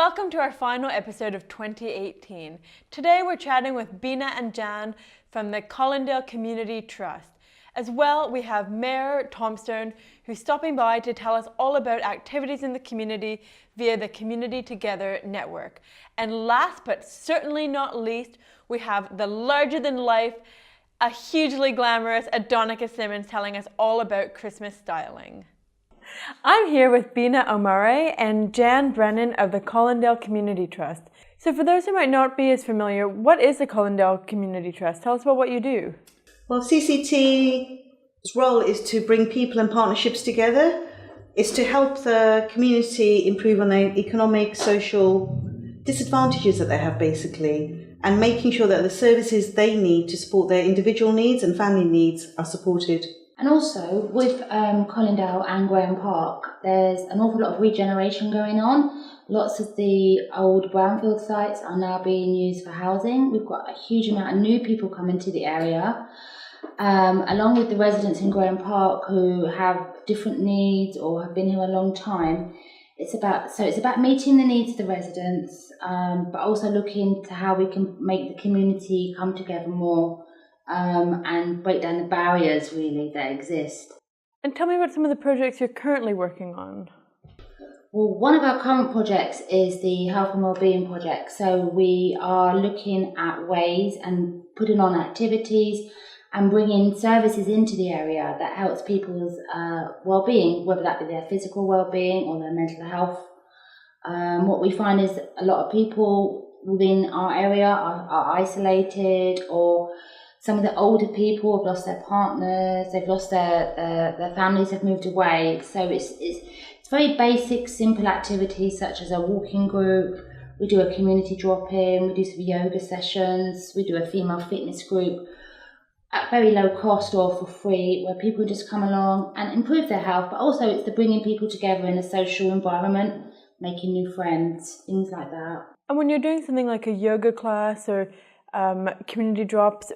Welcome to our final episode of 2018. Today we're chatting with Bina and Jan from the Colindale Community Trust. As well, we have Mayor Thompstone, who's stopping by to tell us all about activities in the community via the Community Together network. And last but certainly not least, we have the larger-than-life, a hugely glamorous Adonica Simmons telling us all about Christmas styling. I'm here with Bina, Omare and Jan Brennan of the Colindale Community Trust. So for those who might not be as familiar, what is the Colindale Community Trust? Tell us about what you do. Well, CCT's role is to bring people and partnerships together. It's to help the community improve on their economic, social disadvantages that they have, basically, and making sure that the services they need to support their individual needs and family needs are supported. And also, with Colindale and Graham Park, there's an awful lot of regeneration going on. Lots of the old brownfield sites are now being used for housing. We've got a huge amount of new people coming to the area, along with the residents in Graham Park who have different needs or have been here a long time. It's about meeting the needs of the residents, but also looking to how we can make the community come together more. And break down the barriers really that exist. And tell me about some of the projects you're currently working on. Well, one of our current projects is the Health and Wellbeing project. So we are looking at ways and putting on activities and bringing services into the area that helps people's well-being, whether that be their physical well-being or their mental health. What we find is a lot of people within our area are isolated, or some of the older people have lost their partners, they've lost their families have moved away. So it's very basic, simple activities such as a walking group. We do a community drop-in, we do some yoga sessions, we do a female fitness group at very low cost or for free, where people just come along and improve their health. But also it's the bringing people together in a social environment, making new friends, things like that. And when you're doing something like a yoga class or community drops,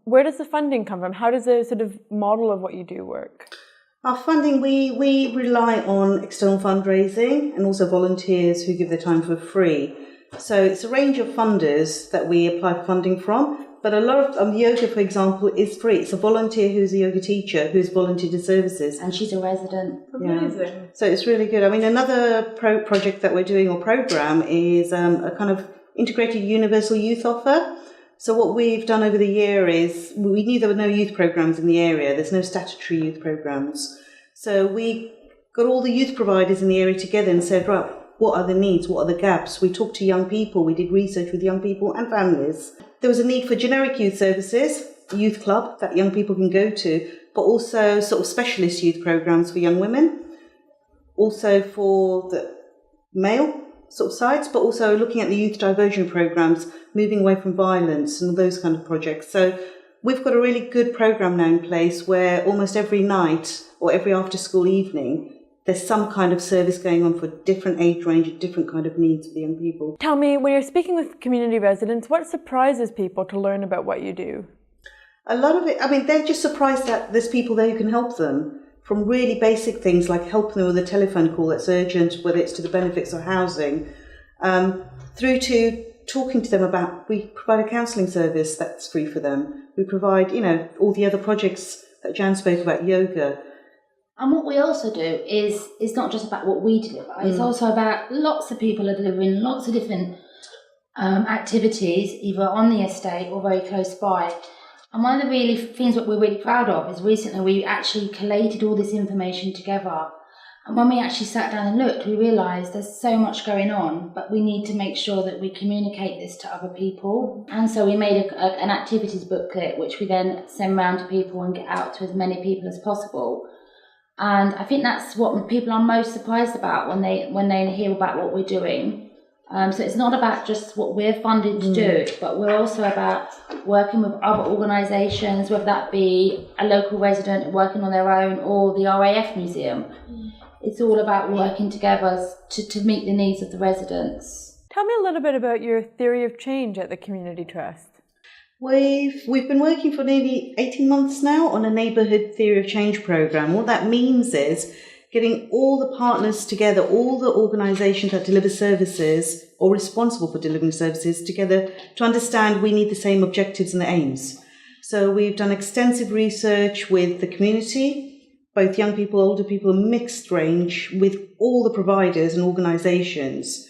where does the funding come from? How does the sort of model of what you do work? Our funding, we rely on external fundraising and also volunteers who give their time for free. So it's a range of funders that we apply for funding from. But a lot of yoga, for example, is free. It's a volunteer who's a yoga teacher who's volunteered his services. And she's a resident. Amazing. Yeah. So it's really good. I mean, another project that we're doing, or program, is a kind of integrated universal youth offer. So what we've done over the year is, we knew there were no youth programs in the area. There's no statutory youth programs. So we got all the youth providers in the area together and said, right, what are the needs? What are the gaps? We talked to young people. We did research with young people and families. There was a need for generic youth services, a youth club that young people can go to, but also sort of specialist youth programs for young women. Also for the male sort of sides, but also looking at the youth diversion programs, moving away from violence and those kind of projects. So we've got a really good program now in place where almost every night or every after school evening, there's some kind of service going on for different age range and different kind of needs for the young people. Tell me, when you're speaking with community residents, what surprises people to learn about what you do? A lot of it, I mean, they're just surprised that there's people there who can help them. From really basic things like helping them with a telephone call that's urgent, whether it's to the benefits of housing, through to talking to them about, we provide a counselling service that's free for them. We provide, all the other projects that Jan spoke about, yoga. And what we also do is not just about what we deliver, it's also about lots of people are delivering lots of different activities, either on the estate or very close by. And one of the things that we're really proud of is recently we actually collated all this information together. And when we actually sat down and looked, we realised there's so much going on, but we need to make sure that we communicate this to other people. And so we made an activities booklet, which we then send round to people and get out to as many people as possible. And I think that's what people are most surprised about when they hear about what we're doing. So it's not about just what we're funded to do, but we're also about working with other organisations, whether that be a local resident working on their own or the RAF Museum. It's all about working together to meet the needs of the residents. Tell me a little bit about your theory of change at the Community Trust. We've been working for nearly 18 months now on a neighbourhood theory of change programme. What that means is getting all the partners together, all the organisations that deliver services or responsible for delivering services together to understand we need the same objectives and the aims. So we've done extensive research with the community, both young people, older people, a mixed range, with all the providers and organisations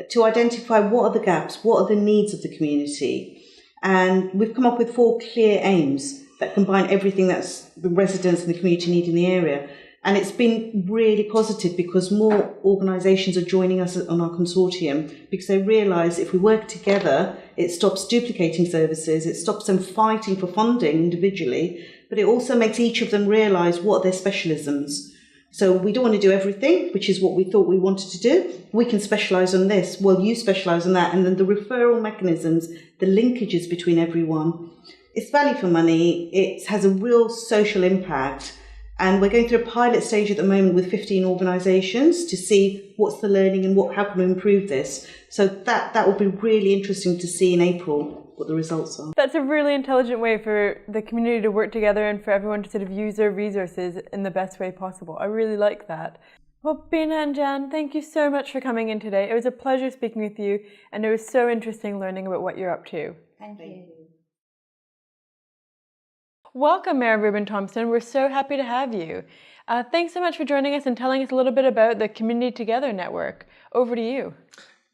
to identify what are the gaps, what are the needs of the community. And we've come up with 4 clear aims that combine everything that's the residents and the community need in the area. And it's been really positive because more organisations are joining us on our consortium because they realise if we work together, it stops duplicating services, it stops them fighting for funding individually, but it also makes each of them realise what are their specialisms. So we don't want to do everything, which is what we thought we wanted to do. We can specialise on this, well, you specialise on that, and then the referral mechanisms, the linkages between everyone. It's value for money, it has a real social impact. And we're going through a pilot stage at the moment with 15 organisations to see what's the learning and how can we improve this. So that will be really interesting to see in April what the results are. That's a really intelligent way for the community to work together and for everyone to sort of use their resources in the best way possible. I really like that. Well, Bina and Jan, thank you so much for coming in today. It was a pleasure speaking with you, and it was so interesting learning about what you're up to. Thank you. Welcome, Mayor Reuben Thompstone. We're so happy to have you. Thanks so much for joining us and telling us a little bit about the Community Together Network. Over to you.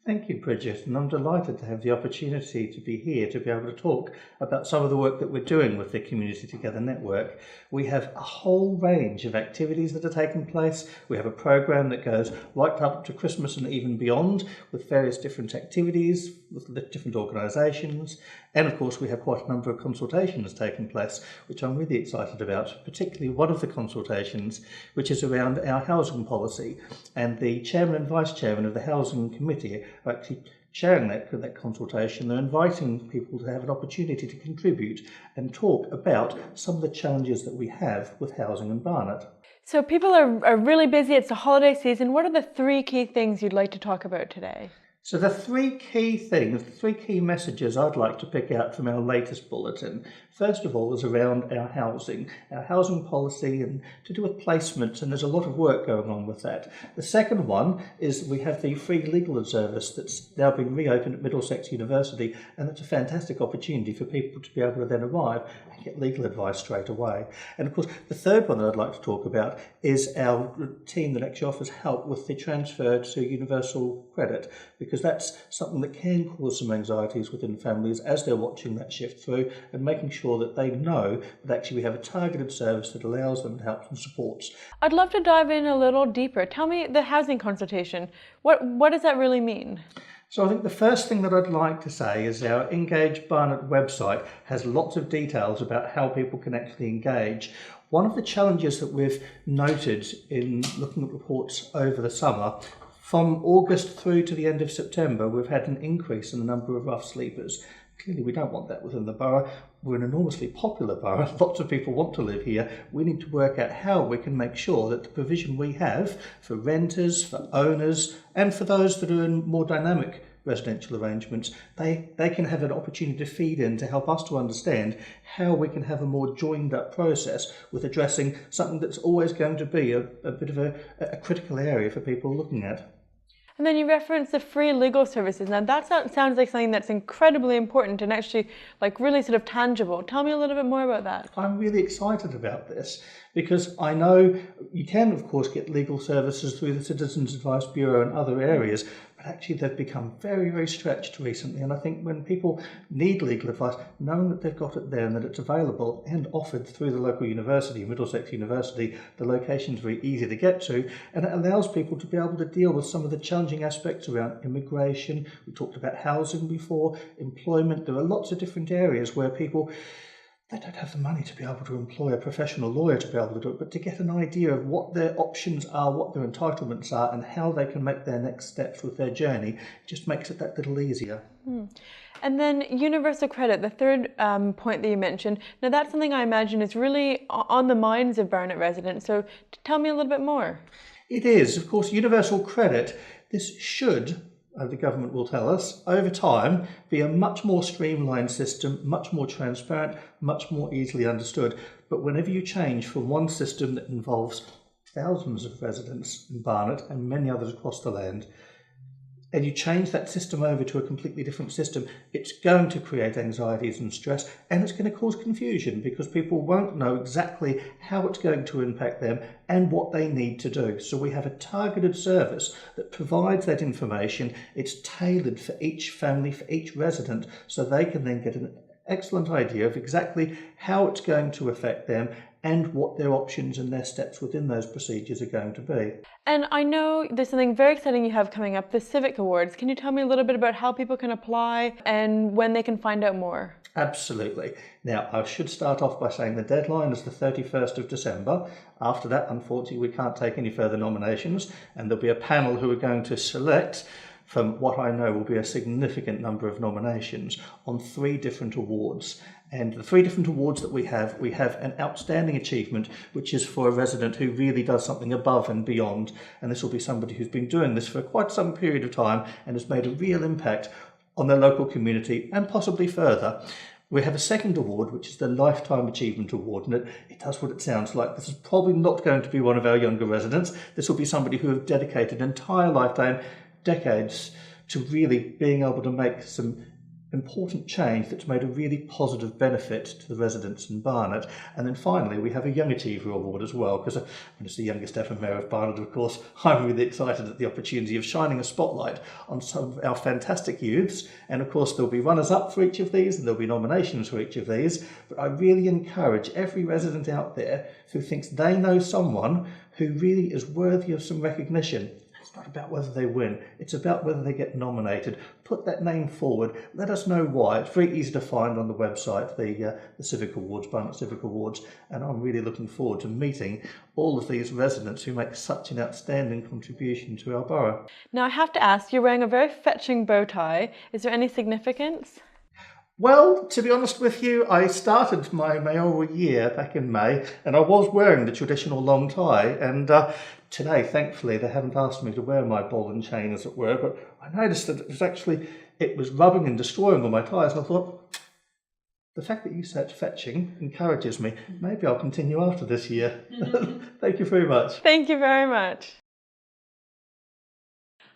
Thank you, Bridget, and I'm delighted to have the opportunity to be here to be able to talk about some of the work that we're doing with the Community Together Network. We have a whole range of activities that are taking place. We have a programme that goes right up to Christmas and even beyond with various different activities with different organisations. And of course, we have quite a number of consultations taking place, which I'm really excited about, particularly one of the consultations, which is around our housing policy. And the chairman and vice chairman of the Housing Committee are actually chairing that consultation. They're inviting people to have an opportunity to contribute and talk about some of the challenges that we have with housing in Barnet. So people are really busy. It's the holiday season. What are the 3 key things you'd like to talk about today? So the 3 key things, the 3 key messages I'd like to pick out from our latest bulletin, first of all, is around our housing policy and to do with placements, and there's a lot of work going on with that. The second one is we have the free legal service that's now been reopened at Middlesex University, and it's a fantastic opportunity for people to be able to then arrive and get legal advice straight away. And of course, the third one that I'd like to talk about is our team that actually offers help with the transfer to universal credit, because that's something that can cause some anxieties within families as they're watching that shift through and making sure that they know that actually we have a targeted service that allows them help and supports. I'd love to dive in a little deeper. Tell me the housing consultation. What does that really mean? So I think the first thing that I'd like to say is our Engage Barnet website has lots of details about how people can actually engage. One of the challenges that we've noted in looking at reports over the summer, from August through to the end of September, we've had an increase in the number of rough sleepers. Clearly, we don't want that within the borough. We're an enormously popular borough. Lots of people want to live here. We need to work out how we can make sure that the provision we have for renters, for owners, and for those that are in more dynamic residential arrangements, they can have an opportunity to feed in to help us to understand how we can have a more joined up process with addressing something that's always going to be a bit of a critical area for people looking at. And then you referenced the free legal services. Now that sounds like something that's incredibly important and actually like really sort of tangible. Tell me a little bit more about that. I'm really excited about this because I know you can of course get legal services through the Citizens Advice Bureau and other areas, but actually they've become very, very stretched recently. And I think when people need legal advice, knowing that they've got it there and that it's available and offered through the local university, Middlesex University, the location's very easy to get to, and it allows people to be able to deal with some of the challenging aspects around immigration. We talked about housing before, employment. There are lots of different areas where people, they don't have the money to be able to employ a professional lawyer to be able to do it, but to get an idea of what their options are, what their entitlements are, and how they can make their next steps with their journey, just makes it that little easier. And then universal credit, the third point that you mentioned. Now that's something I imagine is really on the minds of Barnet residents. So tell me a little bit more. It is, of course, universal credit. This should, the government will tell us, over time be a much more streamlined system, much more transparent, much more easily understood. But whenever you change from one system that involves thousands of residents in Barnet and many others across the land, and you change that system over to a completely different system, it's going to create anxieties and stress, and it's going to cause confusion because people won't know exactly how it's going to impact them and what they need to do. So we have a targeted service that provides that information. It's tailored for each family, for each resident, so they can then get an excellent idea of exactly how it's going to affect them and what their options and their steps within those procedures are going to be. And I know there's something very exciting you have coming up, the Civic Awards. Can you tell me a little bit about how people can apply and when they can find out more? Absolutely. Now, I should start off by saying the deadline is the 31st of December. After that, unfortunately, we can't take any further nominations, and there'll be a panel who are going to select from what I know will be a significant number of nominations on 3 different awards. And the 3 different awards that we have an outstanding achievement, which is for a resident who really does something above and beyond. And this will be somebody who's been doing this for quite some period of time and has made a real impact on their local community and possibly further. We have a second award, which is the Lifetime Achievement Award, and it does what it sounds like. This is probably not going to be one of our younger residents. This will be somebody who have dedicated an entire lifetime, decades, to really being able to make some important change that's made a really positive benefit to the residents in Barnet. And then finally, we have a Young Achiever Award as well, because as the youngest ever Mayor of Barnet, of course, I'm really excited at the opportunity of shining a spotlight on some of our fantastic youths. And of course, there'll be runners-up for each of these, and there'll be nominations for each of these. But I really encourage every resident out there who thinks they know someone who really is worthy of some recognition. It's not about whether they win, it's about whether they get nominated. Put that name forward, let us know why. It's very easy to find on the website, the Civic Awards, Barnet Civic Awards, and I'm really looking forward to meeting all of these residents who make such an outstanding contribution to our borough. Now I have to ask, you're wearing a very fetching bow tie. Is there any significance? Well, to be honest with you, I started my mayoral year back in May, and I was wearing the traditional long tie, and today, thankfully, they haven't asked me to wear my ball and chain, as it were, but I noticed that it was rubbing and destroying all my ties, and I thought, the fact that you said fetching encourages me. Maybe I'll continue after this year. Thank you very much. Thank you very much.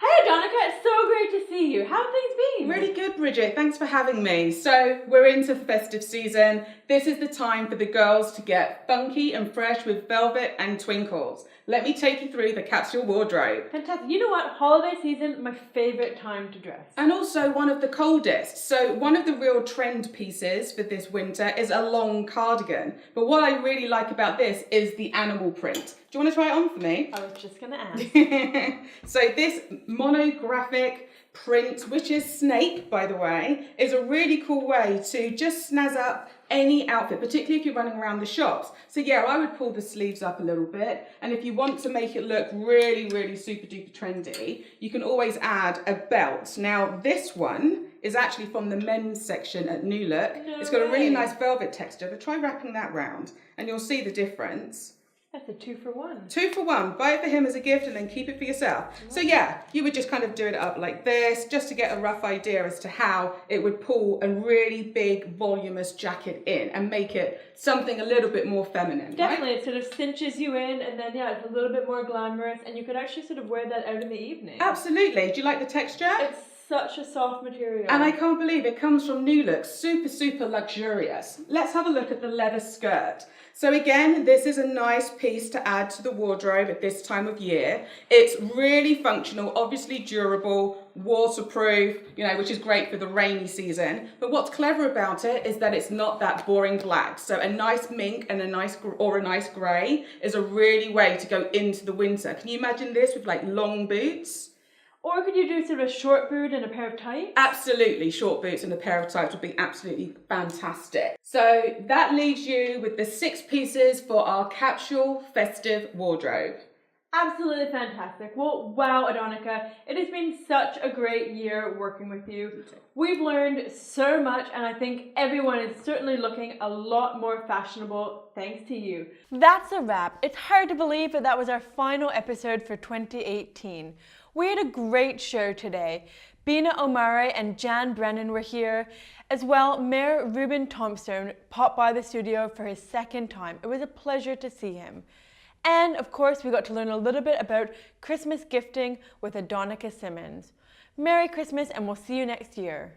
Hey Adonica, it's so great to see you. How have things been? Really good, Bridget. Thanks for having me. So we're into the festive season. This is the time for the girls to get funky and fresh with velvet and twinkles. Let me take you through the Capsule Wardrobe. Fantastic. You know what? Holiday season, my favourite time to dress. And also one of the coldest. So one of the real trend pieces for this winter is a long cardigan. But what I really like about this is the animal print. Do you want to try it on for me? I was just going to ask. So this monographic print, which is snake, by the way, is a really cool way to just snazz up any outfit, particularly if you're running around the shops. So yeah, I would pull the sleeves up a little bit, and if you want to make it look really, really super duper trendy, you can always add a belt. Now this one is actually from the men's section at New Look. It's got a really nice velvet texture, but try wrapping that round and you'll see the difference. That's a 2 for 1. 2 for 1. Buy it for him as a gift and then keep it for yourself. So yeah, you would just kind of do it up like this, just to get a rough idea as to how it would pull a really big, voluminous jacket in and make it something a little bit more feminine. Definitely, right? it sort of cinches you in, and then yeah, it's a little bit more glamorous, and you could actually sort of wear that out in the evening. Absolutely. Do you like the texture? It's such a soft material. And I can't believe it comes from New Look. Super, super luxurious. Let's have a look at the leather skirt. So again, this is a nice piece to add to the wardrobe at this time of year. It's really functional, obviously durable, waterproof, which is great for the rainy season. But what's clever about it is that it's not that boring black. So a nice mink and a nice grey is a really way to go into the winter. Can you imagine this with like long boots? Or could you do sort of a short boot and a pair of tights? Absolutely, short boots and a pair of tights would be absolutely fantastic. So that leaves you with the 6 pieces for our Capsule Festive Wardrobe. Absolutely fantastic. Well, wow, Adonica, it has been such a great year working with you. We've learned so much, and I think everyone is certainly looking a lot more fashionable thanks to you. That's a wrap. It's hard to believe that was our final episode for 2018. We had a great show today. Bina, Omare and Brennan were here. As well, Mayor Reuben Thompstone popped by the studio for his 2nd time. It was a pleasure to see him. And of course, we got to learn a little bit about Christmas gifting with Adonica Simmons. Merry Christmas, and we'll see you next year.